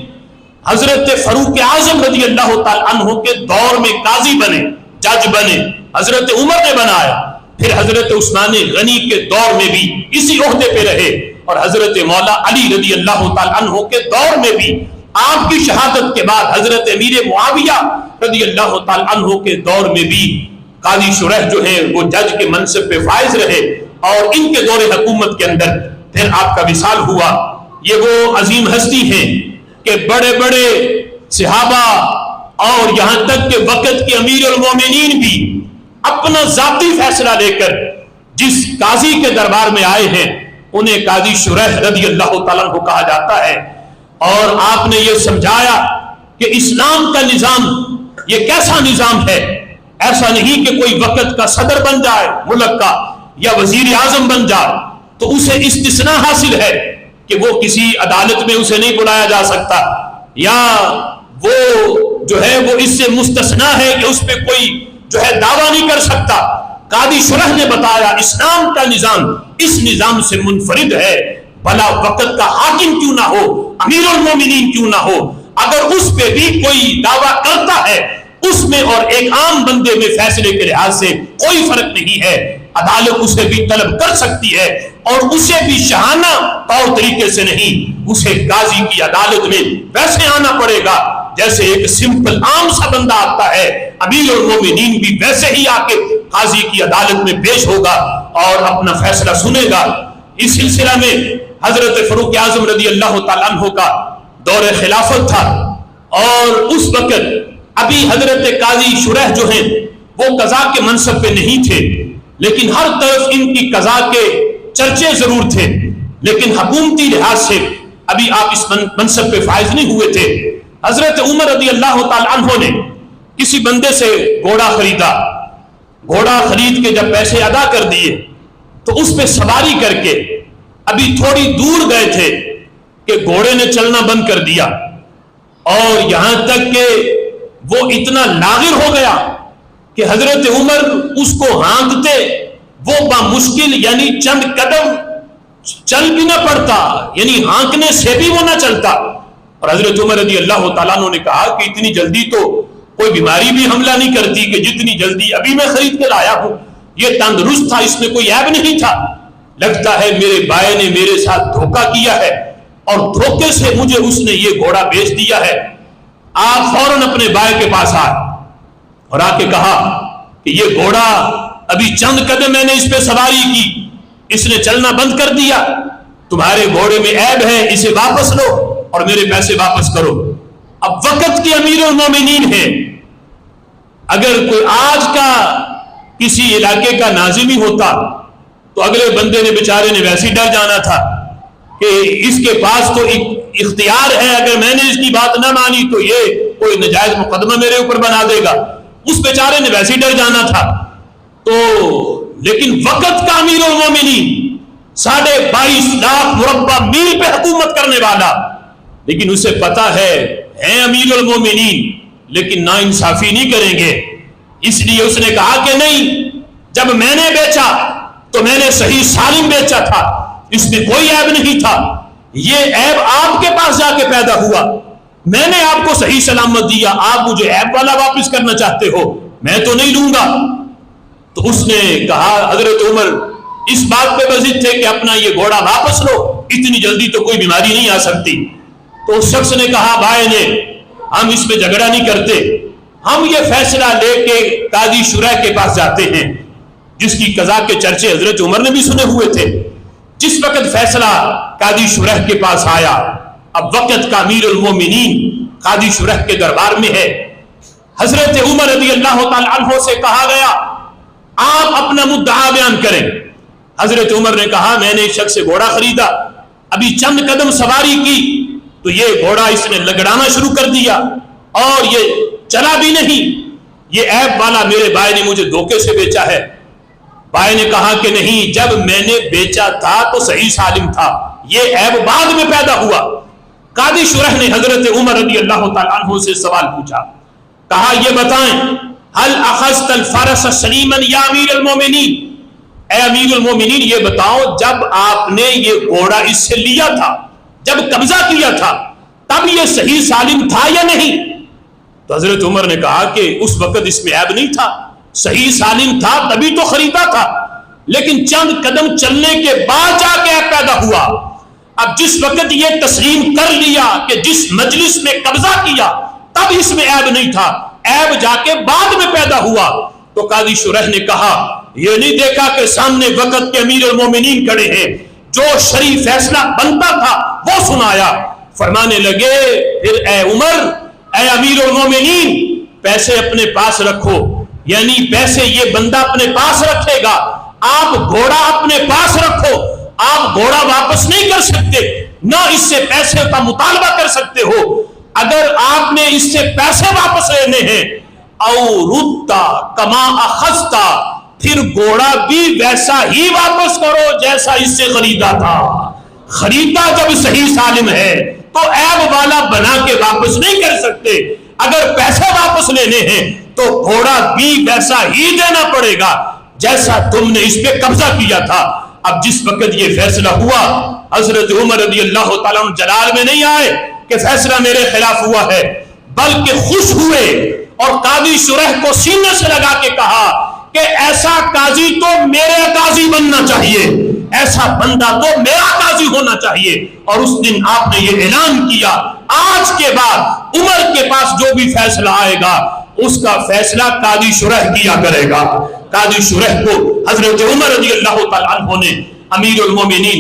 حضرت فاروق اعظم رضی اللہ تعالی عنہ کے دور میں قاضی بنے، جج بنے، حضرت عمر نے بنایا، پھر حضرت عثمان غنی کے دور میں بھی اسی عہدے پہ رہے، اور حضرت مولا علی رضی اللہ تعالی عنہ کے دور میں بھی آپ کی شہادت کے بعد حضرت امیر معاویہ رضی اللہ تعالی عنہ کے دور میں بھی قاضی شریح جو ہیں وہ جج کے منصب پہ فائز رہے، اور ان کے دور حکومت کے اندر پھر آپ کا وصال ہوا۔ یہ وہ عظیم ہستی ہیں کہ بڑے بڑے صحابہ اور یہاں تک کہ وقت کے امیر المومنین بھی اپنا ذاتی فیصلہ لے کر جس قاضی کے دربار میں آئے ہیں انہیں قاضی شریح رضی اللہ تعالیٰ کو کہا جاتا ہے، اور آپ نے یہ سمجھایا کہ اسلام کا نظام یہ کیسا نظام ہے، ایسا نہیں کہ کوئی وقت کا صدر بن جائے ملک کا یا وزیر اعظم بن جائے تو اسے استثناء حاصل ہے کہ وہ کسی عدالت میں اسے نہیں بلایا جا سکتا، یا وہ جو ہے وہ اس سے مستثنا ہے کہ اس پہ کوئی جو ہے دعویٰ نہیں کر سکتا۔ قاضی شریح نے بتایا اسلام کا نظام اس نظام سے منفرد ہے، بھلا وقت کا حاکم کیوں نہ ہو، امیر المومنین کیوں نہ ہو، اگر اس پہ بھی کوئی دعویٰ کرتا ہے، اس میں اور ایک عام بندے میں فیصلے کے لحاظ سے کوئی فرق نہیں ہے، عدالت اسے بھی طلب کر سکتی ہے، اور اسے بھی شاہانہ طور طریقے سے نہیں، اسے قاضی کی عدالت میں ویسے آنا پڑے گا جیسے ایک سمپل عام سا بندہ آتا ہے، امیر المومنین بھی ویسے ہی آ کے قاضی کی عدالت میں پیش ہوگا اور اپنا فیصلہ سنے گا۔ اس سلسلہ میں حضرت فاروق اعظم رضی اللہ تعالیٰ عنہ کا دور خلافت تھا، اور اس وقت ابھی حضرت قاضی شرح جو ہیں وہ قضا کے منصب پہ نہیں تھے، لیکن ہر طرف ان کی قضا کے چرچے ضرور تھے، لیکن حکومتی لحاظ سے ابھی آپ اس منصب پہ فائز نہیں ہوئے تھے۔ حضرت عمر رضی اللہ تعالیٰ عنہ نے کسی بندے سے گھوڑا خریدا، گھوڑا خرید کے جب پیسے ادا کر دیے تو اس پہ سواری کر کے ابھی تھوڑی دور گئے تھے کہ گھوڑے نے چلنا بند کر دیا، اور یہاں تک کہ وہ اتنا لاغر ہو گیا کہ حضرت عمر اس کو ہانکتے وہ بامشکل یعنی چند قدم چل بھی نہ پڑتا، یعنی ہانکنے سے بھی وہ نہ چلتا، اور حضرت عمر رضی اللہ تعالیٰ عنہ نے کہا کہ اتنی جلدی تو کوئی بیماری بھی حملہ نہیں کرتی کہ جتنی جلدی ابھی میں خرید کے لایا ہوں، یہ تندرست تھا، اس میں کوئی عیب نہیں تھا، لگتا ہے میرے بھائی نے میرے ساتھ دھوکہ کیا ہے اور دھوکے سے مجھے اس نے یہ گھوڑا بیچ دیا ہے۔ آپ فوراً اپنے بھائی کے پاس آئے اور آ کے کہا کہ یہ گھوڑا ابھی چند قدم میں نے اس پہ سواری کی، اس نے چلنا بند کر دیا، تمہارے گھوڑے میں عیب ہے، اسے واپس لو اور میرے پیسے واپس کرو۔ اب وقت کے امیر المومنین ہیں، اگر کوئی آج کا کسی علاقے کا ناظم ہی ہوتا تو اگلے بندے نے بیچارے نے ویسے ہی ڈر جانا تھا کہ اس کے پاس تو اختیار ہے، اگر میں نے اس کی بات نہ مانی تو یہ کوئی نجائز مقدمہ میرے اوپر بنا دے گا، اس بیچارے نے ویسے ہی ڈر جانا تھا۔ تو لیکن وقت کا امیر المومنین 22.5 لاکھ مربع میل پہ حکومت کرنے والا، لیکن اسے پتا ہے امیر المومنین لیکن نا انصافی نہیں کریں گے، اس لیے اس نے کہا کہ نہیں، جب میں نے بیچا تو میں نے صحیح سالم بیچا تھا، اس میں کوئی عیب نہیں تھا، یہ عیب آپ کے پاس جا کے پیدا ہوا، میں نے آپ کو صحیح سلامت دیا، آپ مجھے عیب والا واپس کرنا چاہتے ہو، میں تو نہیں لوں گا۔ تو اس نے کہا، حضرت عمر اس بات پہ بضد تھے کہ اپنا یہ گھوڑا واپس لو، اتنی جلدی تو کوئی بیماری نہیں آ سکتی۔ تو اس شخص نے کہا، بھائی نے ہم اس پہ جھگڑا نہیں کرتے، ہم یہ فیصلہ لے کے قاضی شرح کے پاس جاتے ہیں، جس کی قضا کے چرچے حضرت عمر نے بھی سنے ہوئے تھے۔ جس وقت فیصلہ قاضی شرح کے پاس آیا، اب وقت کا امیر المومنین قاضی شرح کے دربار میں ہے، حضرت عمر رضی اللہ تعالی عنہ سے کہا گیا آپ اپنا مدعا بیان کریں۔ حضرت عمر نے کہا، میں نے ایک شخص سے گھوڑا خریدا، ابھی چند قدم سواری کی تو یہ گھوڑا اس نے لگڑانا شروع کر دیا اور یہ چلا بھی نہیں، یہ عیب والا میرے بھائی نے مجھے دھوکے سے بیچا ہے۔ بھائی نے کہا کہ نہیں، جب میں نے بیچا تھا تو صحیح سالم تھا، یہ عیب بعد میں پیدا ہوا۔ قاضی شرح نے حضرت عمر رضی اللہ تعالیٰ عنہ سے سوال پوچھا، کہا یہ بتائیں، هل اخذت الفرس سلیما یا امیر المومنین، اے امیر المومنین یہ بتاؤ جب آپ نے یہ گھوڑا اس سے لیا تھا، جب قبضہ کیا تھا، تب یہ صحیح سالم تھا یا نہیں؟ تو حضرت عمر نے کہا کہ اس وقت اس میں عیب نہیں تھا، صحیح سالم تھا تبھی تو خریدا تھا، لیکن چند قدم چلنے کے بعد جا کے عیب پیدا ہوا۔ اب جس وقت یہ تسلیم کر لیا کہ جس مجلس میں قبضہ کیا تب اس میں عیب نہیں تھا، عیب جا کے بعد میں پیدا ہوا۔ تو قاضی شرح نے کہا، یہ نہیں دیکھا کہ سامنے وقت کے امیر المومنین کھڑے ہیں، جو شرعی فیصلہ بنتا تھا وہ سنایا۔ فرمانے لگے، پھر اے عمر، اے امیر المومنین، پیسے اپنے پاس رکھو، یعنی پیسے یہ بندہ اپنے پاس رکھے گا، آپ گھوڑا اپنے پاس رکھو، آپ گھوڑا واپس نہیں کر سکتے، نہ اس سے پیسے کا مطالبہ کر سکتے ہو۔ اگر آپ نے اس سے پیسے واپس لینے ہیں، او رُدَّ کما اخذتا، پھر گھوڑا بھی ویسا ہی واپس کرو جیسا اس سے خریدا تھا۔ خریدا جب صحیح سالم ہے تو عیب والا بنا کے واپس نہیں کر سکتے، اگر پیسے واپس لینے ہیں تو گھوڑا بھی ویسا ہی دینا پڑے گا جیسا تم نے اس پہ قبضہ کیا تھا۔ اب جس وقت یہ فیصلہ ہوا حضرت عمر رضی اللہ تعالیٰ عنہ جلال میں نہیں آئے کہ فیصلہ میرے خلاف ہوا ہے، بلکہ خوش ہوئے اور قاضی شرح کو سینے سے لگا کے کہا کہ ایسا قاضی تو میرے قاضی بننا چاہیے، ایسا بندہ تو میرا قاضی ہونا چاہیے۔ اور اس دن آپ نے یہ اعلان کیا آج کے بعد عمر کے پاس جو بھی فیصلہ آئے گا اس کا فیصلہ قاضی شرح کیا کرے گا۔ قاضی شرح کو حضرت عمر رضی اللہ تعالیٰ عنہ نے امیر المومنین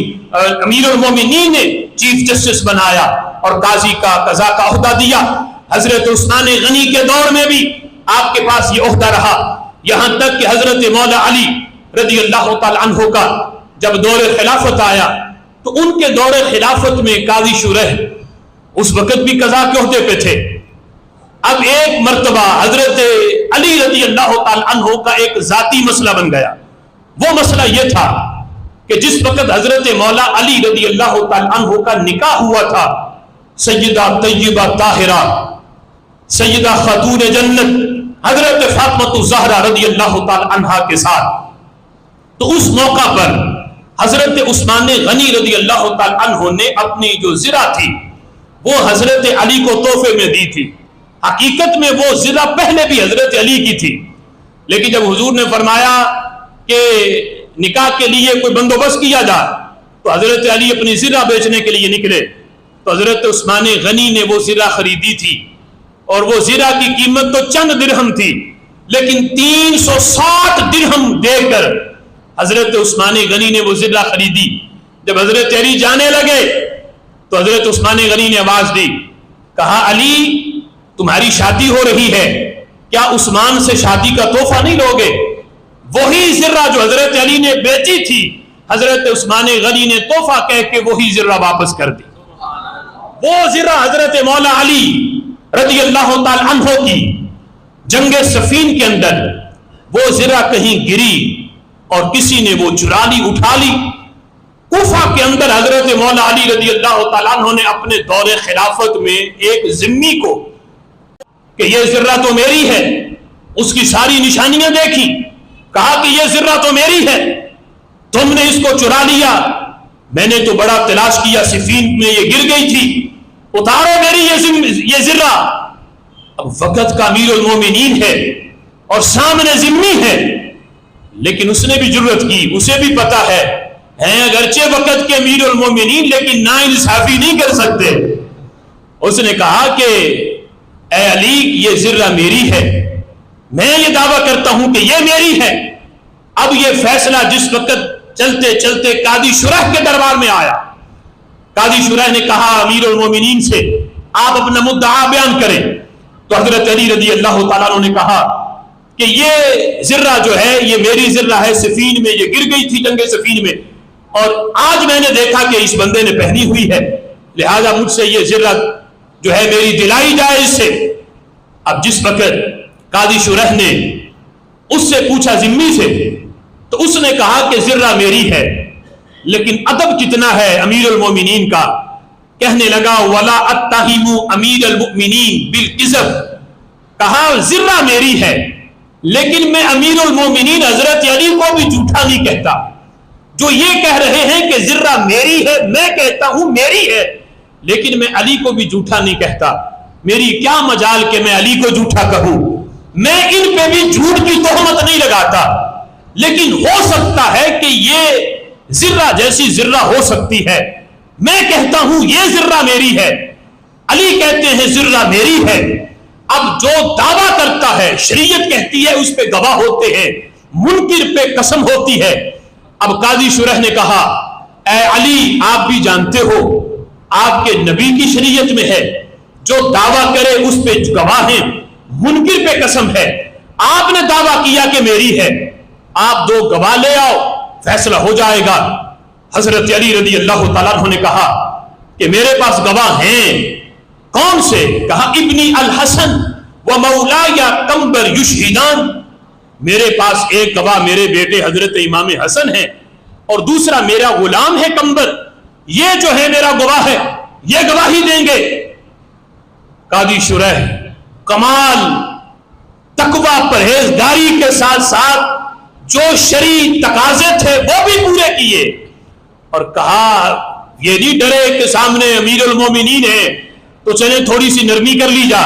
نے چیف جسٹس بنایا اور قاضی کا قضا کا عہدہ دیا۔ حضرت عثمان غنی کے دور میں بھی آپ کے پاس یہ عہدہ رہا، یہاں تک کہ حضرت مولا علی رضی اللہ تعالیٰ عنہ کا جب دور خلافت آیا تو ان کے دور خلافت میں قاضی شرح اس وقت بھی قضا کے عہدے پہ تھے۔ اب ایک مرتبہ حضرت علی رضی اللہ تعالیٰ عنہ کا ایک ذاتی مسئلہ بن گیا۔ وہ مسئلہ یہ تھا کہ جس وقت حضرت مولا علی رضی اللہ تعالیٰ عنہ کا نکاح ہوا تھا سیدہ طیبہ طاہرہ سیدہ خاتون جنت حضرت فاطمہ الزہرا رضی اللہ تعالیٰ عنہ کے ساتھ، تو اس موقع پر حضرت عثمان غنی رضی اللہ تعالیٰ عنہ نے اپنی جو زرہ تھی وہ حضرت علی کو تحفے میں دی تھی۔ حقیقت میں وہ زرہ پہلے بھی حضرت علی کی تھی، لیکن جب حضور نے فرمایا کہ نکاح کے لیے کوئی بندوبست کیا جائے تو حضرت علی اپنی زرہ بیچنے کے لیے نکلے، تو حضرت عثمان غنی نے وہ زرہ خریدی تھی اور وہ زرہ کی قیمت تو چند درہم تھی، لیکن 360 درہم دے کر حضرت عثمان غنی نے وہ زرہ خریدی۔ جب حضرت علی جانے لگے تو حضرت عثمان غنی نے آواز دی، کہا علی تمہاری شادی ہو رہی ہے، کیا عثمان سے شادی کا تحفہ نہیں لوگے؟ وہی زرہ جو حضرت علی نے بیچی تھی حضرت عثمان غنی نے تحفہ کہہ کے وہی زرہ واپس کر دی۔ وہ زرہ حضرت مولا علی رضی اللہ تعالی عنہ کی جنگ صفین کے اندر وہ زرہ کہیں گری اور کسی نے وہ چرا لی، اٹھا لی۔ کوفہ کے اندر حضرت مولا علی رضی اللہ تعالیٰ عنہ نے اپنے دور خلافت میں ایک ذمی کو کہ یہ زرہ تو میری ہے، اس کی ساری نشانیاں دیکھی، کہا کہ یہ زرہ تو میری ہے، تم نے اس کو چرا لیا، میں نے تو بڑا تلاش کیا، صفین میں یہ گر گئی تھی، اتارو میری یہ زرہ۔ اب وقت کا امیر المومنین ہے اور سامنے ذمی ہے، لیکن اس نے بھی جرت کی، اسے بھی پتا ہے اگرچہ وقت کے امیر المومنین لیکن ناانصافی نہیں کر سکتے۔ اس نے کہا کہ اے علی یہ زرہ میری ہے، میں یہ دعویٰ کرتا ہوں کہ یہ میری ہے۔ اب یہ فیصلہ جس وقت چلتے چلتے قاضی شرح کے دربار میں آیا، قاضی شرح نے کہا امیر المومنین سے آپ اپنا مدعا بیان کریں، تو حضرت علی رضی اللہ تعالیٰ عنہ نے کہا کہ یہ زرہ جو ہے یہ میری زرہ ہے، صفین میں یہ گر گئی تھی جنگ صفین میں، اور آج میں نے دیکھا کہ اس بندے نے پہنی ہوئی ہے، لہذا مجھ سے یہ زرہ جو ہے میری دلائی جائے اس سے۔ اب جس وقت قاضی شرح نے اس سے پوچھا ذمی سے، تو اس نے کہا کہ زرہ میری ہے، لیکن ادب کتنا ہے امیر المومنین کا، کہنے لگا وَلَا أَتَّهِمُ أَمِيرَ الْمُؤْمِنِينَ بِالْكِذِبِ، کہا زرہ میری ہے لیکن میں امیر المومنین حضرت علی کو بھی جھوٹا نہیں کہتا۔ جو یہ کہہ رہے ہیں کہ زرہ میری ہے، میں کہتا ہوں میری ہے، لیکن میں علی کو بھی جھوٹا نہیں کہتا۔ میری کیا مجال کہ میں علی کو جھوٹا کہوں، میں ان پہ بھی جھوٹ کی تہمت نہیں لگاتا، لیکن ہو سکتا ہے کہ یہ زرہ جیسی زرہ ہو سکتی ہے، میں کہتا ہوں یہ زرہ میری ہے، علی کہتے ہیں زرہ میری ہے۔ اب جو دعویٰ کرتا ہے شریعت کہتی ہے اس پہ گواہ ہوتے ہیں، منکر پہ قسم ہوتی ہے۔ اب قاضی شرح نے کہا اے علی آپ بھی جانتے ہو آپ کے نبی کی شریعت میں ہے جو دعویٰ کرے اس پہ گواہ ہیں، منکر پہ قسم ہے، آپ نے دعویٰ کیا کہ میری ہے، آپ دو گواہ لے آؤ فیصلہ ہو جائے گا۔ حضرت علی رضی اللہ تعالیٰ عنہ نے کہا کہ میرے پاس گواہ ہیں۔ کون سے؟ کہا ابنی الحسن و مولایا قمبر یشہدان، میرے پاس ایک گواہ میرے بیٹے حضرت امام حسن ہے اور دوسرا میرا غلام ہے قمبر، یہ جو ہے میرا گواہ ہے، یہ گواہی دیں گے۔ قاضی شرح کمال تقوی پرہیزگاری کے ساتھ ساتھ جو شرعی تقاضے تھے وہ بھی پورے کیے، اور کہا یہ نہیں ڈرے کہ سامنے امیر المومنین ہے تو چلے تھوڑی سی نرمی کر لی جا۔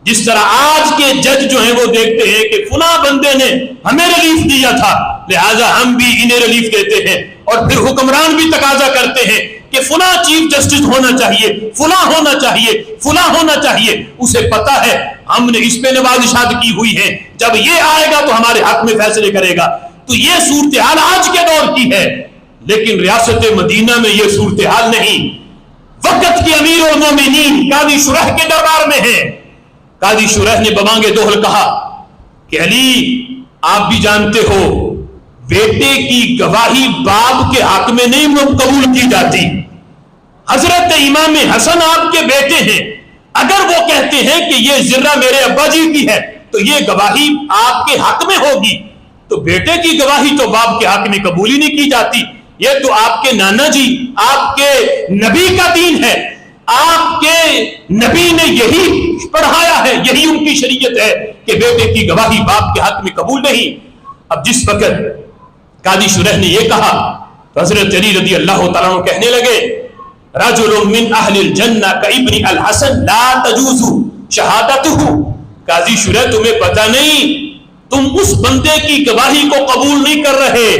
جس طرح آج کے جج جو ہیں وہ دیکھتے ہیں کہ فلاں بندے نے ہمیں ریلیف دیا تھا لہٰذا ہم بھی انہیں ریلیف دیتے ہیں، اور پھر حکمران بھی تقاضا کرتے ہیں کہ فلاں چیف جسٹس ہونا چاہیے، فلاں ہونا چاہیے، فلاں ہونا چاہیے۔ اسے پتا ہے ہم نے اس پہ نوازشات کی ہوئی ہیں، جب یہ آئے گا تو ہمارے حق میں فیصلے کرے گا۔ تو یہ صورتحال آج کے دور کی ہے، لیکن ریاست مدینہ میں یہ صورتحال نہیں۔ وقت کے امیر المومنین قاضی شرح کے دربار میں ہیں۔ قاضی شرح نے ببانگ دوہل کہا کہ علی آپ بھی جانتے ہو بیٹے کی گواہی باپ کے حق میں نہیں قبول کی جاتی۔ حضرت امام حسن آپ کے بیٹے ہیں، اگر وہ کہتے ہیں کہ یہ ذرہ میرے ابا جی کی ہے تو یہ گواہی آپ کے حق میں ہوگی، تو بیٹے کی گواہی تو باپ کے حق میں قبول ہی نہیں کی جاتی۔ یہ تو آپ کے نانا جی، آپ کے نبی کا دین ہے، آپ کے نبی نے یہی پڑھایا ہے، یہی ان کی شریعت ہے کہ بیٹے کی گواہی باپ کے حق میں قبول نہیں۔ اب جس وقت قاضی شرح نے یہ کہا تو حضرت علی رضی اللہ تعالیٰ عنہ کہنے لگے رجل من اہل الجنہ کابن الحسن لا تجوز شہادتہ۔ قاضی شرح تمہیں پتہ نہیں تم اس بندے کی گواہی کو قبول نہیں کر رہے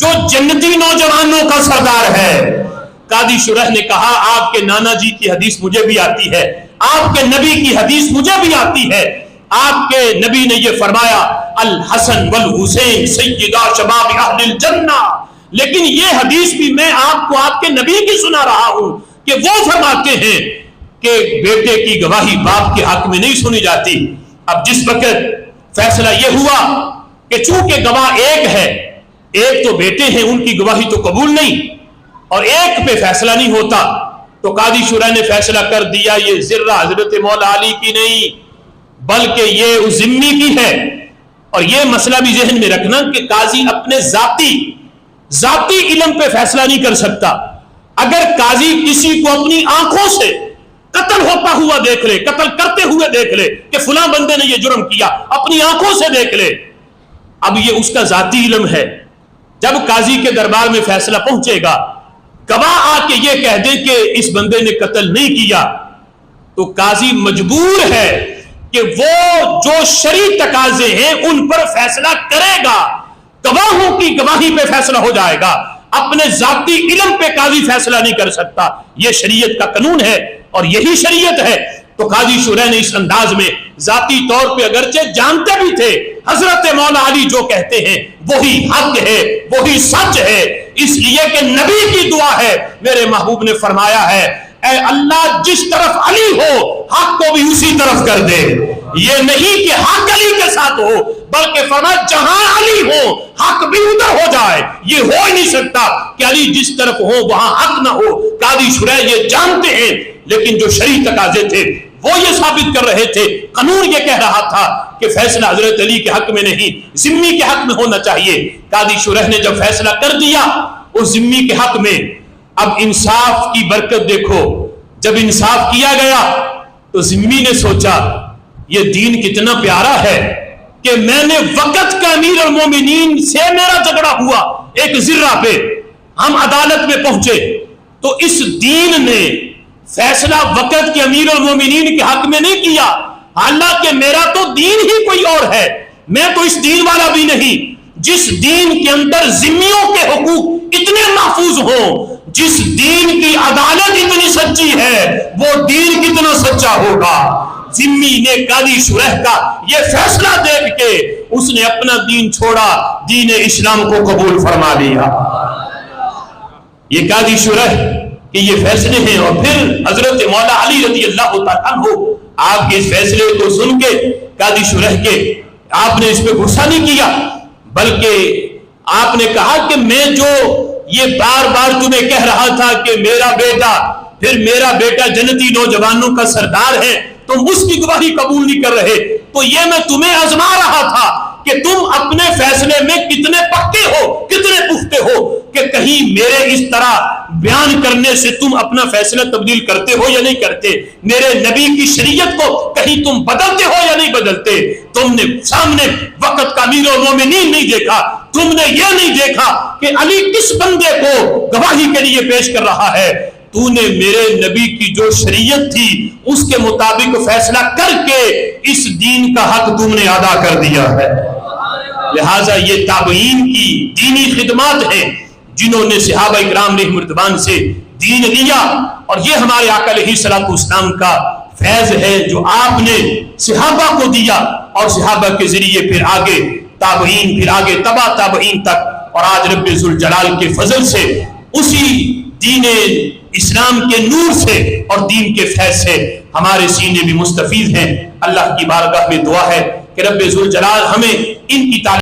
جو جنتی نوجوانوں کا سردار ہے۔ قاضی شرح نے کہا آپ کے نانا جی کی حدیث مجھے بھی آتی ہے، آپ کے نبی کی حدیث مجھے بھی آتی ہے، آپ کے نبی نے یہ فرمایا الحسن والحسین سیدا شباب اہل الجنہ، لیکن یہ حدیث بھی میں آپ کو آپ کے نبی کی سنا رہا ہوں کہ وہ فرماتے ہیں کہ بیٹے کی گواہی باپ کے حق میں نہیں سنی جاتی۔ اب جس وقت فیصلہ یہ ہوا کہ چونکہ گواہ ایک ہے، ایک تو بیٹے ہیں ان کی گواہی تو قبول نہیں اور ایک پہ فیصلہ نہیں ہوتا، تو قاضی شرح نے فیصلہ کر دیا یہ ذرہ حضرت مولا علی کی نہیں بلکہ یہ اس ذمی کی ہے۔ اور یہ مسئلہ بھی ذہن میں رکھنا کہ قاضی اپنے ذاتی علم پہ فیصلہ نہیں کر سکتا۔ اگر قاضی کسی کو اپنی آنکھوں سے قتل ہوتا ہوا دیکھ لے، قتل کرتے ہوئے دیکھ لے کہ فلاں بندے نے یہ جرم کیا، اپنی آنکھوں سے دیکھ لے، اب یہ اس کا ذاتی علم ہے۔ جب قاضی کے دربار میں فیصلہ پہنچے گا، گواہ آ کے یہ کہہ دے کہ اس بندے نے قتل نہیں کیا، تو قاضی مجبور ہے کہ وہ جو شرعی تقاضے ہیں ان پر فیصلہ کرے گا، گواہوں کی گواہی پہ فیصلہ ہو جائے گا، اپنے ذاتی علم پہ قاضی فیصلہ نہیں کر سکتا۔ یہ شریعت کا قانون ہے اور یہی شریعت ہے۔ تو قاضی شرح نے اس انداز میں ذاتی طور پہ اگرچہ جانتے بھی تھے حضرت مولا علی جو کہتے ہیں وہی حق ہے، وہی سچ ہے، اس لیے کہ نبی کی دعا ہے، میرے محبوب نے فرمایا ہے اے اللہ جس طرف علی ہو حق کو بھی اسی طرف کر دے۔ یہ نہیں کہ حق علی کے ساتھ ہو بلکہ فرمایا جہاں علی ہو حق بھی ادھر ہو جائے۔ یہ ہو ہی نہیں سکتا کہ علی جس طرف ہو وہاں حق نہ ہو۔ قاضی شرح یہ جانتے ہیں، لیکن جو شرعی تقاضے تھے وہ یہ ثابت کر رہے تھے، قانون یہ کہہ رہا تھا کہ فیصلہ حضرت علی کے حق میں نہیں ذمی کے حق میں ہونا چاہیے۔ قاضی شرح نے جب فیصلہ کر دیا اس ذمی کے حق میں، اب انصاف کی برکت دیکھو، جب انصاف کیا گیا تو ذمی نے سوچا یہ دین کتنا پیارا ہے کہ میں نے وقت کا امیر المومنین سے میرا جھگڑا ہوا ایک ذرہ پہ، ہم عدالت میں پہنچے تو اس دین نے فیصلہ وقت کے امیر المومنین کے حق میں نہیں کیا، حالانکہ میرا تو دین ہی کوئی اور ہے، میں تو اس دین والا بھی نہیں جس دین کے اندر ذمیوں کے حقوق اتنے محفوظ ہوں، جس دین کی عدالت اتنی سچی ہے وہ دین کتنا سچا ہوگا۔ ذمی نے قاضی شرح کا یہ فیصلہ دیکھ کے اس نے اپنا دین چھوڑا، دین اسلام کو قبول فرما لیا۔ یہ قاضی شرح کہ یہ فیصلے ہیں، اور پھر حضرت مولا علی رضی اللہ تعالیٰ عنہ آپ کے اس فیصلے کو سن کے قاضی شرح کے آپ نے اس پہ غصہ نہیں کیا بلکہ آپ نے کہا کہ میں جو یہ بار بار تمہیں کہہ رہا تھا کہ میرا بیٹا جنتی نوجوانوں کا سردار ہے، تم اس کی گواہی قبول نہیں کر رہے، تو یہ میں تمہیں آزما رہا تھا کہ تم اپنے فیصلے میں کتنے پکے ہو، کتنے پختہ ہو۔ کہ کہیں میرے اس طرح بیان کرنے سے تم اپنا فیصلہ تبدیل کرتے ہو یا نہیں کرتے، میرے نبی کی شریعت کو کہیں تم بدلتے ہو یا نہیں بدلتے۔ تم نے سامنے وقت کا امیر المومنین نہیں دیکھا، تم نے یہ نہیں دیکھا کہ علی کس بندے کو گواہی کے لیے پیش کر رہا ہے، تو نے میرے نبی کی جو شریعت تھی اس کے مطابق فیصلہ کر کے اس دین کا حق تم نے ادا کر دیا ہے۔ لہٰذا یہ تابعین کی دینی خدمات ہیں جنہوں نے صحابہ اکرام علیہ مرتبان سے دین لیا، اور یہ ہمارے آقا علیہ الصلوۃ والسلام کا فیض ہے جو آپ نے صحابہ کو دیا، اور صحابہ کے ذریعے پھر آگے تابعین، پھر آگے تبع تابعین تک، اور آج رب ذوالجلال کے فضل سے اسی دین اسلام کے نور سے اور دین کے فیض سے ہمارے سینے بھی مستفیض ہیں۔ اللہ کی بارگاہ میں دعا ہے کہ رب ذوالجلال ہمیں ان کی تعلیم